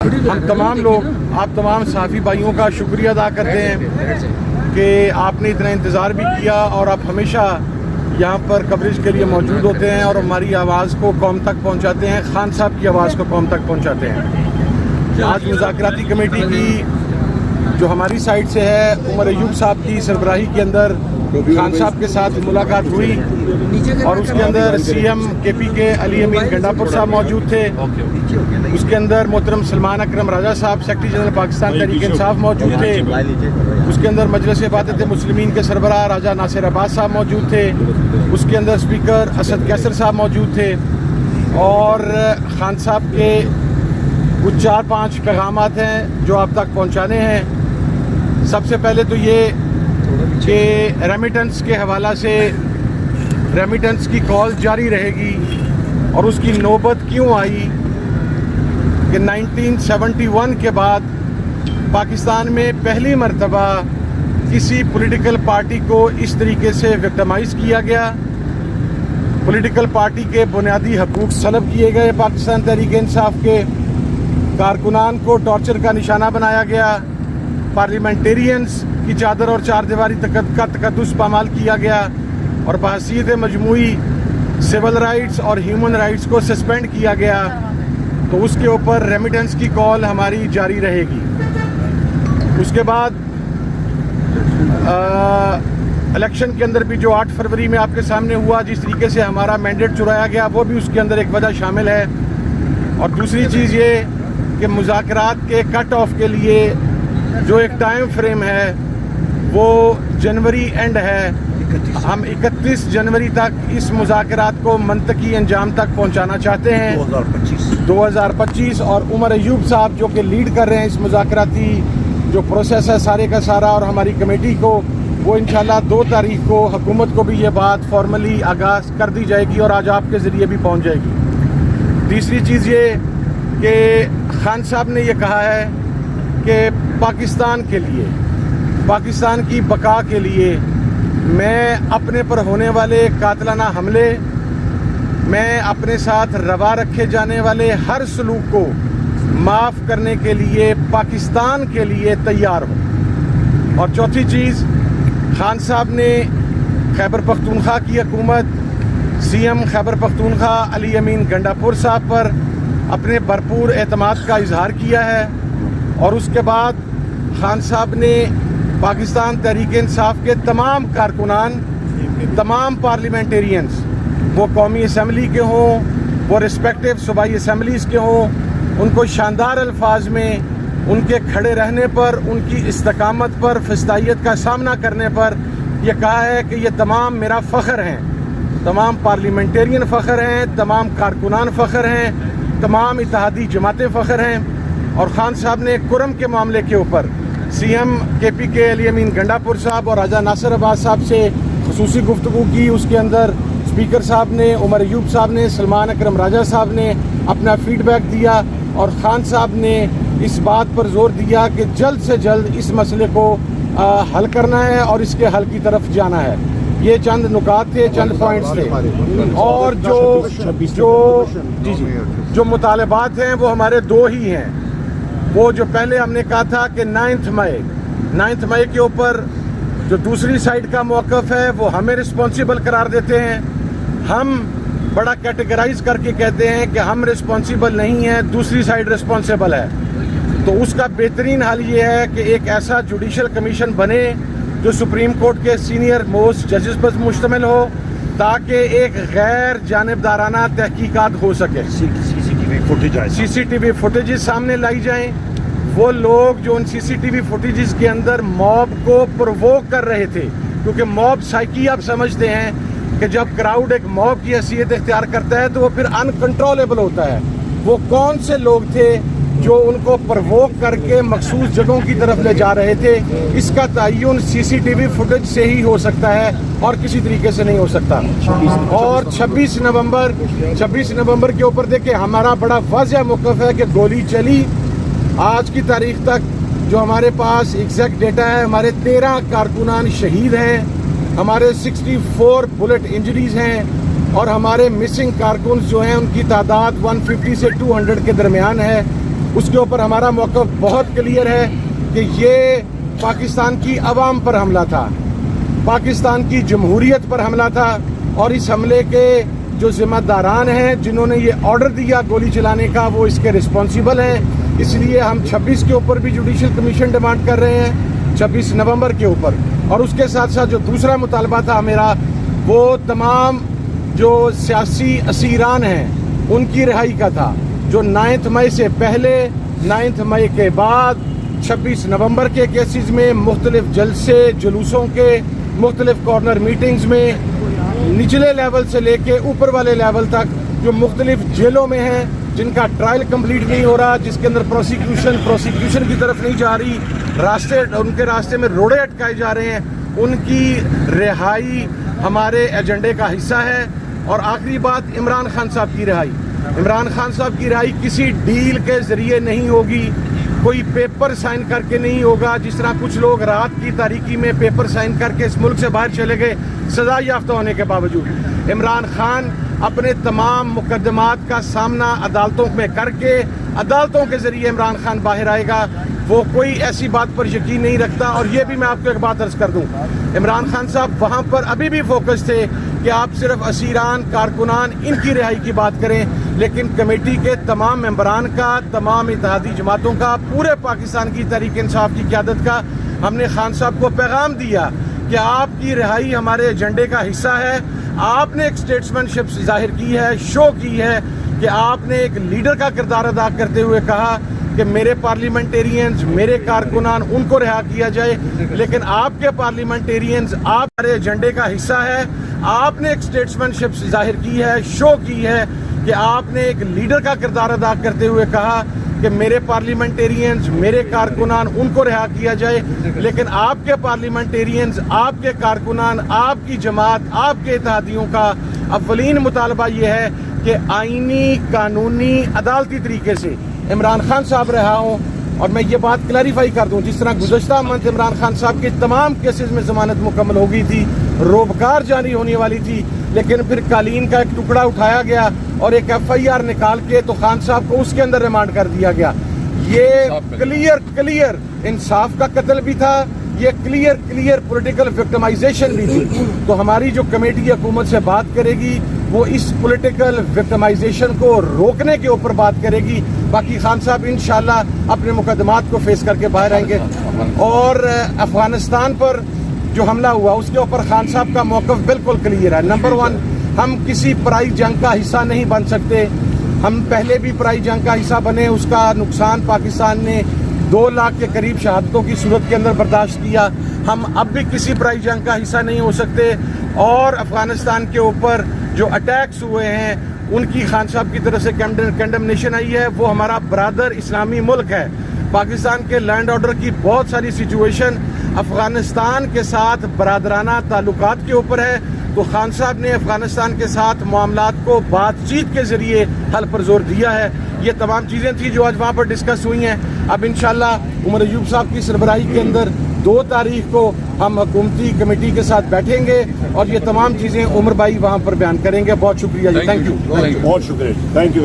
ہم تمام لوگ آپ تمام صحافی بھائیوں کا شکریہ ادا کرتے ہیں کہ آپ نے اتنا انتظار بھی کیا اور آپ ہمیشہ یہاں پر کوریج کے لیے موجود ہوتے ہیں اور ہماری آواز کو قوم تک پہنچاتے ہیں، خان صاحب کی آواز کو قوم تک پہنچاتے ہیں۔ آج مذاکراتی کمیٹی کی جو ہماری سائٹ سے ہے، عمر ایوب صاحب کی سربراہی کے اندر خان صاحب کے ساتھ ملاقات ہوئی اور اس کے اندر سی ایم کے پی کے علی امین گنڈاپور صاحب موجود تھے، اس کے اندر محترم سلمان اکرم راجہ صاحب سیکرٹری جنرل پاکستان تحریک انصاف موجود تھے، اس کے اندر مجلس وحدت مسلمین کے سربراہ راجہ ناصر عباس صاحب موجود تھے، اس کے اندر اسپیکر اسد کیسر صاحب موجود تھے اور خان صاحب کے کچھ 4-5 پیغامات ہیں جو آپ تک پہنچانے ہیں۔ سب سے پہلے تو یہ کہ ریمیٹنس کے حوالہ سے ریمیٹنس کی کال جاری رہے گی اور اس کی نوبت کیوں آئی کہ 1971 کے بعد پاکستان میں پہلی مرتبہ کسی پولیٹیکل پارٹی کو اس طریقے سے وکٹمائز کیا گیا، پولیٹیکل پارٹی کے بنیادی حقوق سلب کیے گئے، پاکستان تحریک انصاف کے کارکنان کو ٹارچر کا نشانہ بنایا گیا، پارلیمنٹیرینز کی چادر اور چار دیواری کا تقدس پامال کیا گیا اور بحیثیت مجموعی سول رائٹس اور ہیومن رائٹس کو سسپینڈ کیا گیا، تو اس کے اوپر ریمیٹنس کی کال ہماری جاری رہے گی۔ اس کے بعد الیکشن کے اندر بھی جو 8 فروری میں آپ کے سامنے ہوا، جس طریقے سے ہمارا مینڈیٹ چرایا گیا، وہ بھی اس کے اندر ایک وجہ شامل ہے۔ اور دوسری چیز یہ کہ مذاکرات کے کٹ آف کے لیے جو ایک ٹائم فریم ہے وہ جنوری اینڈ ہے، ہم 31 جنوری تک اس مذاکرات کو منطقی انجام تک پہنچانا چاہتے ہیں 2025 اور عمر ایوب صاحب جو کہ لیڈ کر رہے ہیں اس مذاکراتی جو پروسیس ہے سارے کا سارا، اور ہماری کمیٹی کو، وہ انشاءاللہ 2 تاریخ کو حکومت کو بھی یہ بات فارملی آغاز کر دی جائے گی اور آج آپ کے ذریعے بھی پہنچ جائے گی۔ تیسری چیز یہ کہ خان صاحب نے یہ کہا ہے کہ پاکستان کے لیے، پاکستان کی بقا کے لیے میں اپنے پر ہونے والے قاتلانہ حملے، میں اپنے ساتھ روا رکھے جانے والے ہر سلوک کو معاف کرنے کے لیے پاکستان کے لیے تیار ہوں۔ اور چوتھی چیز، خان صاحب نے خیبر پختونخوا کی حکومت، سی ایم خیبر پختونخوا علی امین گنڈاپور صاحب پر اپنے بھرپور اعتماد کا اظہار کیا ہے اور اس کے بعد خان صاحب نے پاکستان تحریک انصاف کے تمام کارکنان، تمام پارلیمنٹیرینز، وہ قومی اسمبلی کے ہوں، وہ ریسپیکٹیو صوبائی اسمبلیز کے ہوں، ان کو شاندار الفاظ میں ان کے کھڑے رہنے پر، ان کی استقامت پر، فسطائیت کا سامنا کرنے پر یہ کہا ہے کہ یہ تمام میرا فخر ہیں، تمام پارلیمنٹیرین فخر ہیں، تمام کارکنان فخر ہیں، تمام اتحادی جماعتیں فخر ہیں۔ اور خان صاحب نے کرم کے معاملے کے اوپر سی ایم کے پی کے علی امین گنڈاپور صاحب اور راجہ ناصر عباس صاحب سے خصوصی گفتگو کی، اس کے اندر اسپیکر صاحب نے، عمر ایوب صاحب نے، سلمان اکرم راجہ صاحب نے اپنا فیڈ بیک دیا اور خان صاحب نے اس بات پر زور دیا کہ جلد سے جلد اس مسئلے کو حل کرنا ہے اور اس کے حل کی طرف جانا ہے۔ یہ چند نکات تھے، چند پوائنٹس تھے، اور جو مطالبات ہیں وہ ہمارے 2 ہی ہیں۔ وہ جو پہلے ہم نے کہا تھا کہ 9 مئی کے اوپر جو دوسری سائڈ کا موقف ہے وہ ہمیں رسپانسیبل قرار دیتے ہیں، ہم بڑا کیٹیگرائز کر کے کہتے ہیں کہ ہم رسپانسیبل نہیں ہیں، دوسری سائڈ رسپانسیبل ہے، تو اس کا بہترین حل یہ ہے کہ ایک ایسا جوڈیشل کمیشن بنے جو سپریم کورٹ کے سینئر موسٹ ججز پر مشتمل ہو تاکہ ایک غیر جانبدارانہ تحقیقات ہو سکے، سی سی ٹی وی فوٹیجز سامنے لائی جائیں، وہ لوگ جو ان سی سی ٹی وی فوٹیجز کے اندر موب کو پرووک کر رہے تھے، کیونکہ موب سائیکی آپ سمجھتے ہیں کہ جب کراؤڈ ایک موب کی حیثیت اختیار کرتا ہے تو وہ پھر انکنٹرولیبل ہوتا ہے، وہ کون سے لوگ تھے جو ان کو پرووک کر کے مخصوص جگہوں کی طرف لے جا رہے تھے، اس کا تعین سی سی ٹی وی فوٹیج سے ہی ہو سکتا ہے اور کسی طریقے سے نہیں ہو سکتا۔ اور 26 نومبر کے اوپر دیکھیں ہمارا بڑا واضح موقف ہے کہ گولی چلی، آج کی تاریخ تک جو ہمارے پاس ایگزیکٹ ڈیٹا ہے، ہمارے 13 کارکنان شہید ہیں، ہمارے 64 بلٹ انجریز ہیں اور ہمارے مسنگ کارکنز جو ہیں ان کی تعداد 150 سے 200 کے درمیان ہے۔ اس کے اوپر ہمارا موقف بہت کلیئر ہے کہ یہ پاکستان کی عوام پر حملہ تھا، پاکستان کی جمہوریت پر حملہ تھا، اور اس حملے کے جو ذمہ داران ہیں جنہوں نے یہ آرڈر دیا گولی چلانے کا وہ اس کے رسپانسیبل ہیں۔ اس لیے ہم 26 کے اوپر بھی جوڈیشل کمیشن ڈیمانڈ کر رہے ہیں، 26 نومبر کے اوپر، اور اس کے ساتھ ساتھ جو دوسرا مطالبہ تھا میرا وہ تمام جو سیاسی اسیران ہیں ان کی رہائی کا تھا، جو 9 مئی سے پہلے، 9 مئی کے بعد، 26 نومبر کے کیسز میں مختلف جلسے جلوسوں کے مختلف کارنر میٹنگز میں نچلے لیول سے لے کے اوپر والے لیول تک جو مختلف جیلوں میں ہیں جن کا ٹرائل کمپلیٹ نہیں ہو رہا، جس کے اندر پروسیکیوشن کی طرف نہیں جا رہی، ان کے راستے میں روڑے اٹکائے جا رہے ہیں، ان کی رہائی ہمارے ایجنڈے کا حصہ ہے۔ اور آخری بات، عمران خان صاحب کی رہائی، عمران خان صاحب کی رہائی کسی ڈیل کے ذریعے نہیں ہوگی، کوئی پیپر سائن کر کے نہیں ہوگا، جس طرح کچھ لوگ رات کی تاریکی میں پیپر سائن کر کے اس ملک سے باہر چلے گئے سزا یافتہ ہونے کے باوجود۔ عمران خان اپنے تمام مقدمات کا سامنا عدالتوں میں کر کے عدالتوں کے ذریعے عمران خان باہر آئے گا، وہ کوئی ایسی بات پر یقین نہیں رکھتا۔ اور یہ بھی میں آپ کو ایک بات عرض کر دوں، عمران خان صاحب وہاں پر ابھی بھی فوکس تھے کہ آپ صرف اسیران، کارکنان، ان کی رہائی کی بات کریں، لیکن کمیٹی کے تمام ممبران کا، تمام اتحادی جماعتوں کا، پورے پاکستان کی تحریک انصاف کی قیادت کا ہم نے خان صاحب کو پیغام دیا کہ آپ کی رہائی ہمارے ایجنڈے کا حصہ ہے۔ آپ نے ایک اسٹیٹسمین شپ ظاہر کی ہے، شو کی ہے کہ آپ نے ایک لیڈر کا کردار ادا کرتے ہوئے کہا کہ میرے پارلیمنٹیرینز، میرے کارکنان، ان کو رہا کیا جائے، لیکن آپ کے پارلیمنٹیرینز آپ ہمارے ایجنڈے کا حصہ ہے۔ آپ نے ایک اسٹیٹسمین شپ ظاہر کی ہے، شو کی ہے کہ آپ نے ایک لیڈر کا کردار ادا کرتے ہوئے کہا کہ میرے پارلیمنٹیرینز، میرے کارکنان، ان کو رہا کیا جائے، لیکن آپ کے پارلیمنٹیرینز، آپ کے کارکنان، آپ کی جماعت، آپ کے اتحادیوں کا اولین مطالبہ یہ ہے کہ آئینی، قانونی، عدالتی طریقے سے عمران خان صاحب رہا ہوں۔ اور میں یہ بات کلیریفائی کر دوں، جس طرح گزشتہ منتھ عمران خان صاحب کے تمام کیسز میں ضمانت مکمل ہو گئی تھی، روبکار جاری ہونے والی تھی، لیکن پھر قالین کا ایک ٹکڑا اٹھایا گیا اور ایک FIR نکال کے تو خان صاحب کو اس کے اندر ریمانڈ کر دیا گیا۔ یہ کلیئر انصاف کا قتل بھی تھا، یہ کلیئر پولیٹیکل وکٹمائزیشن بھی تھی۔ تو ہماری جو کمیٹی حکومت سے بات کرے گی وہ اس پولیٹیکل وکٹمائزیشن کو روکنے کے اوپر بات کرے گی۔ باقی خان صاحب انشاءاللہ اپنے مقدمات کو فیس کر کے باہر آئیں گے۔ اور افغانستان پر جو حملہ ہوا اس کے اوپر خان صاحب کا موقف بالکل کلیئر ہے۔ نمبر 1، ہم کسی پرائی جنگ کا حصہ نہیں بن سکتے۔ ہم پہلے بھی پرائی جنگ کا حصہ بنے، اس کا نقصان پاکستان نے 2 لاکھ کے قریب شہادتوں کی صورت کے اندر برداشت کیا۔ ہم اب بھی کسی پرائی جنگ کا حصہ نہیں ہو سکتے۔ اور افغانستان کے اوپر جو اٹیکس ہوئے ہیں ان کی خان صاحب کی طرف سے کنڈمنیشن آئی ہے۔ وہ ہمارا برادر اسلامی ملک ہے۔ پاکستان کے لینڈ آرڈر کی بہت ساری سچویشن افغانستان کے ساتھ برادرانہ تعلقات کے اوپر ہے، تو خان صاحب نے افغانستان کے ساتھ معاملات کو بات چیت کے ذریعے حل پر زور دیا ہے۔ یہ تمام چیزیں تھیں جو آج وہاں پر ڈسکس ہوئی ہیں۔ اب انشاءاللہ عمر ایوب صاحب کی سربراہی کے اندر 2 تاریخ کو ہم حکومتی کمیٹی کے ساتھ بیٹھیں گے اور یہ تمام چیزیں عمر بھائی وہاں پر بیان کریں گے۔ بہت شکریہ جی، تھینک یو، بہت شکریہ، تھینک یو۔